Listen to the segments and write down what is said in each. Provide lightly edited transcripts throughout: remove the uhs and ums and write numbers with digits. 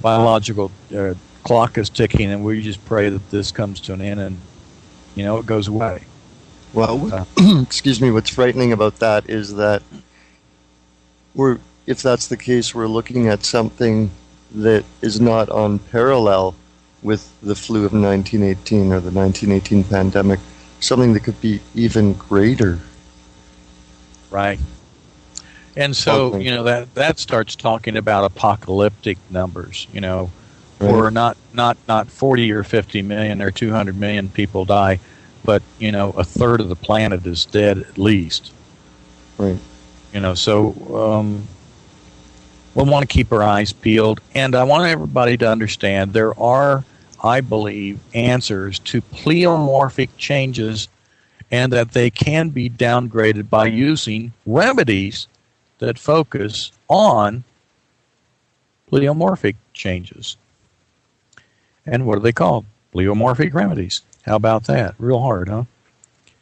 biological clock is ticking, and we just pray that this comes to an end and, it goes away. Well, excuse me, what's frightening about that is that if that's the case, we're looking at something that is not on parallel with the flu of 1918 or the 1918 pandemic, something that could be even greater. Right. And so, that starts talking about apocalyptic numbers, or not 40 or 50 million or 200 million people die, but, a third of the planet is dead at least. Right. So we'll want to keep our eyes peeled. And I want everybody to understand there are, I believe, answers to pleomorphic changes, and that they can be downgraded by using remedies that focus on pleomorphic changes. And what are they called? Pleomorphic remedies. How about that? Real hard, huh?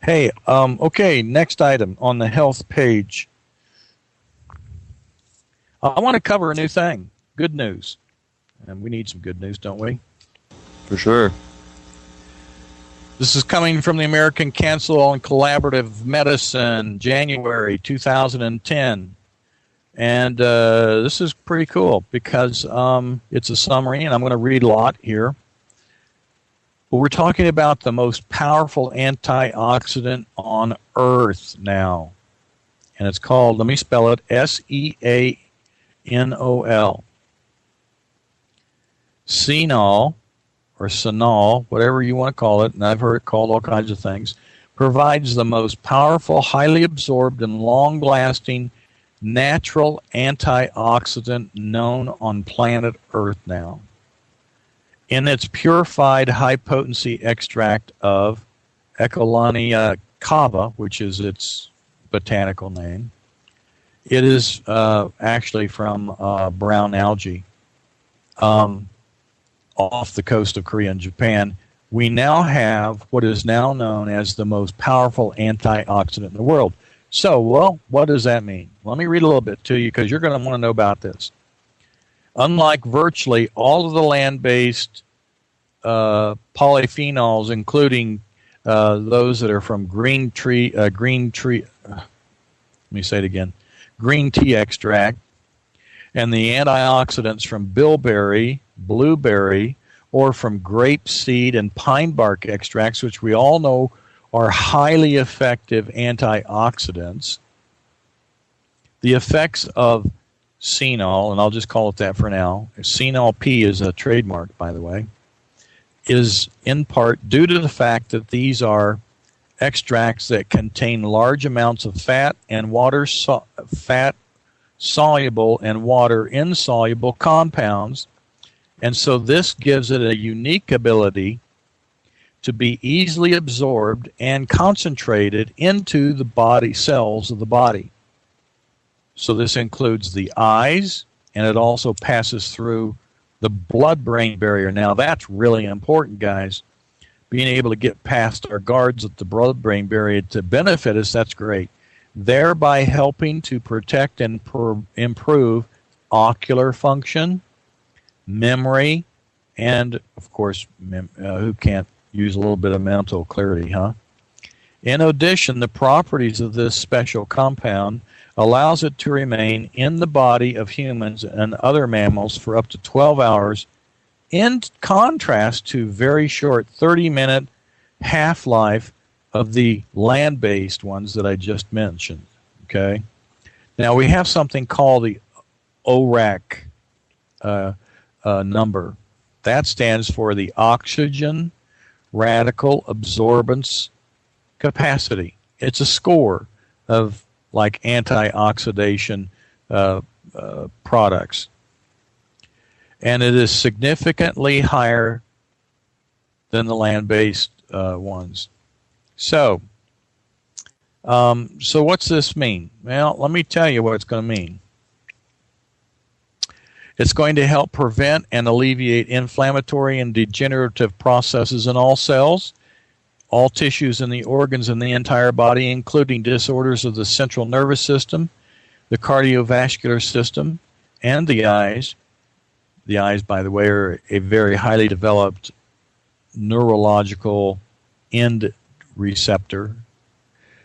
Hey, okay, next item on the health page. I want to cover a new thing. Good news. And we need some good news, don't we? For sure. This is coming from the American Council on Collaborative Medicine, January 2010. And this is pretty cool because it's a summary, and I'm going to read a lot here. But we're talking about the most powerful antioxidant on Earth now. And it's called, let me spell it, SEANOL. Senol, or Senol, whatever you want to call it, and I've heard it called all kinds of things, provides the most powerful, highly absorbed, and long-lasting natural antioxidant known on planet Earth now. In its purified high-potency extract of Echolania cava, which is its botanical name, it is actually from brown algae off the coast of Korea and Japan. We now have what is now known as the most powerful antioxidant in the world. So, well, what does that mean? Let me read a little bit to you because you're going to want to know about this. Unlike virtually all of the land-based polyphenols, including those that are from green tea extract, and the antioxidants from bilberry, blueberry, or from grape seed and pine bark extracts, which we all know are highly effective antioxidants. The effects of Senol, and I'll just call it that for now, Senol P is a trademark, by the way, is in part due to the fact that these are extracts that contain large amounts of fat and fat soluble and water insoluble compounds, and so this gives it a unique ability to be easily absorbed and concentrated into the body cells of the body. So this includes the eyes, and it also passes through the blood-brain barrier. Now that's really important, guys. Being able to get past our guards at the blood-brain barrier to benefit us, that's great. Thereby helping to protect and improve ocular function, memory, and, of course, who can't use a little bit of mental clarity, huh? In addition, the properties of this special compound allows it to remain in the body of humans and other mammals for up to 12 hours, in contrast to very short 30-minute half-life of the land-based ones that I just mentioned. Okay. Now we have something called the ORAC number. That stands for the oxygen radical absorbance capacity. It's a score of like antioxidation products. And it is significantly higher than the land-based ones. So what's this mean? Well, let me tell you what it's going to mean. It's going to help prevent and alleviate inflammatory and degenerative processes in all cells, all tissues in the organs in the entire body, including disorders of the central nervous system, the cardiovascular system, and the eyes, The eyes, by the way, are a very highly developed neurological end receptor,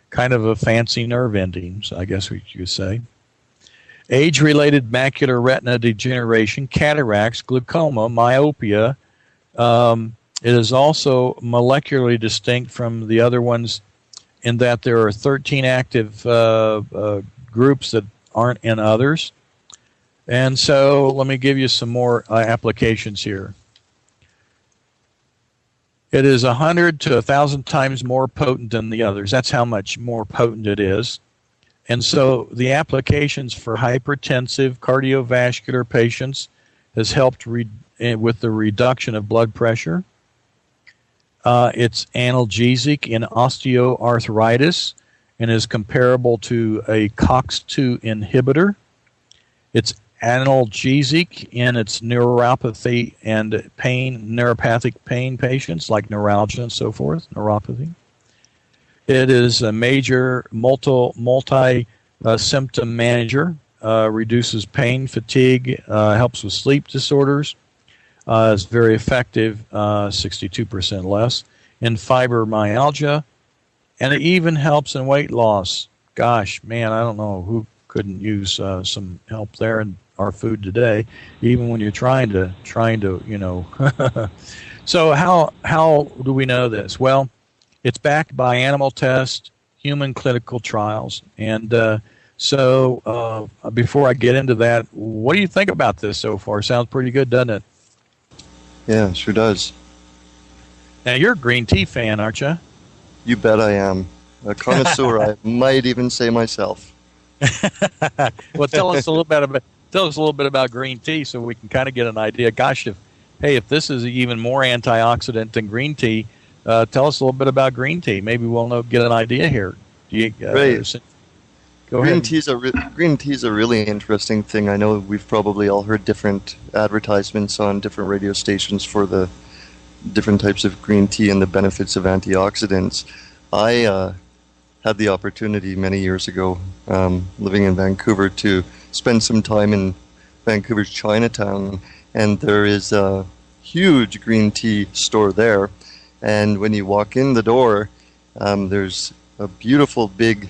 kind of a fancy nerve endings, I guess we could say. Age-related macular retina degeneration, cataracts, glaucoma, myopia. It is also molecularly distinct from the other ones in that there are 13 active groups that aren't in others. And so let me give you some more applications here. It is 100 to 1,000 times more potent than the others. That's how much more potent it is. And so the applications for hypertensive cardiovascular patients has helped with the reduction of blood pressure. It's analgesic in osteoarthritis and is comparable to a COX-2 inhibitor. It's analgesic in its neuropathy and neuropathic pain patients like neuralgia and so forth, neuropathy. It is a major multi-symptom manager, reduces pain, fatigue, helps with sleep disorders. It's very effective, 62% less, in fibromyalgia, and it even helps in weight loss. Gosh, man, I don't know who couldn't use some help there in our food today, even when you're trying to, So how do we know this? Well, it's backed by animal tests, human clinical trials, and so before I get into that, what do you think about this so far? Sounds pretty good, doesn't it? Yeah, sure does. Now, you're a green tea fan, aren't you? You bet I am. A connoisseur, I might even say myself. Well, tell us a little bit about green tea so we can kind of get an idea. Gosh, if this is even more antioxidant than green tea, tell us a little bit about green tea. Maybe we'll get an idea here. Right. Go green ahead. Green tea is a really interesting thing. I know we've probably all heard different advertisements on different radio stations for the different types of green tea and the benefits of antioxidants. I had the opportunity many years ago, living in Vancouver, to spend some time in Vancouver's Chinatown, and there is a huge green tea store there. And when you walk in the door, there's a beautiful big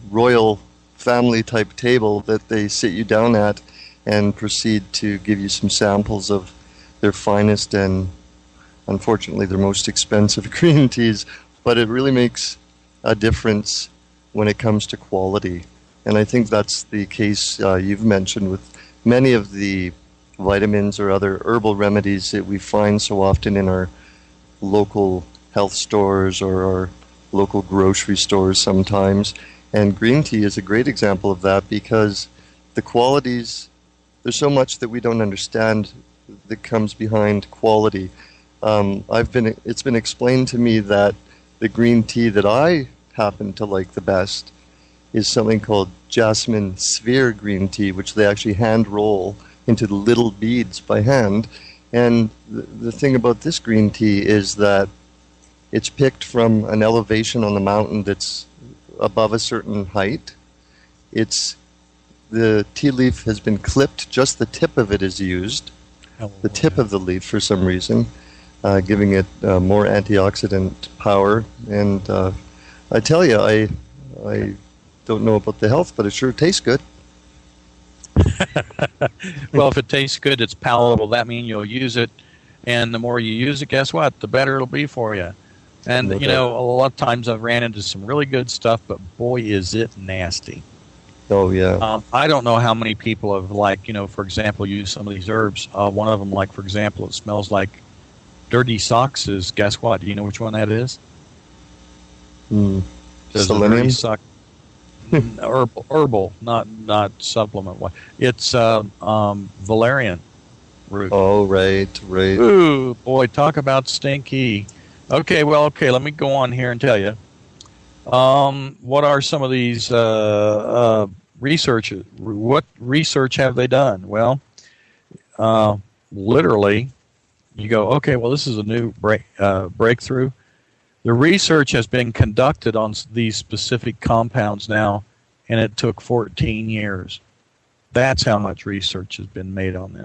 royal family type table that they sit you down at and proceed to give you some samples of their finest and unfortunately their most expensive green teas, but it really makes a difference when it comes to quality. And I think that's the case you've mentioned with many of the vitamins or other herbal remedies that we find so often in our local health stores or our local grocery stores sometimes. And green tea is a great example of that because the qualities, there's so much that we don't understand that comes behind quality. It's been explained to me that the green tea that I happen to like the best is something called jasmine sphere green tea, which they actually hand roll into little beads by hand. And the thing about this green tea is that it's picked from an elevation on the mountain that's above a certain height. The tea leaf has been clipped, just the tip of it is used, the tip of the leaf for some reason, giving it more antioxidant power. And I tell you, I don't know about the health, but it sure tastes good. Well, if it tastes good, it's palatable. That means you'll use it, and the more you use it, guess what? The better it'll be for you. And, a lot of times I've ran into some really good stuff, but boy, is it nasty. Oh, yeah. I don't know how many people have, for example, used some of these herbs. One of them, for example, it smells like dirty socks. Guess what? Do you know which one that is? Selenium? Herbal, not supplement. It's valerian root. Oh, right. Ooh, boy, talk about stinky. Okay, let me go on here and tell you. What are some of these research? What research have they done? Well, literally, you go, okay, well, this is a new breakthrough. The research has been conducted on these specific compounds now, and it took 14 years. That's how much research has been made on this.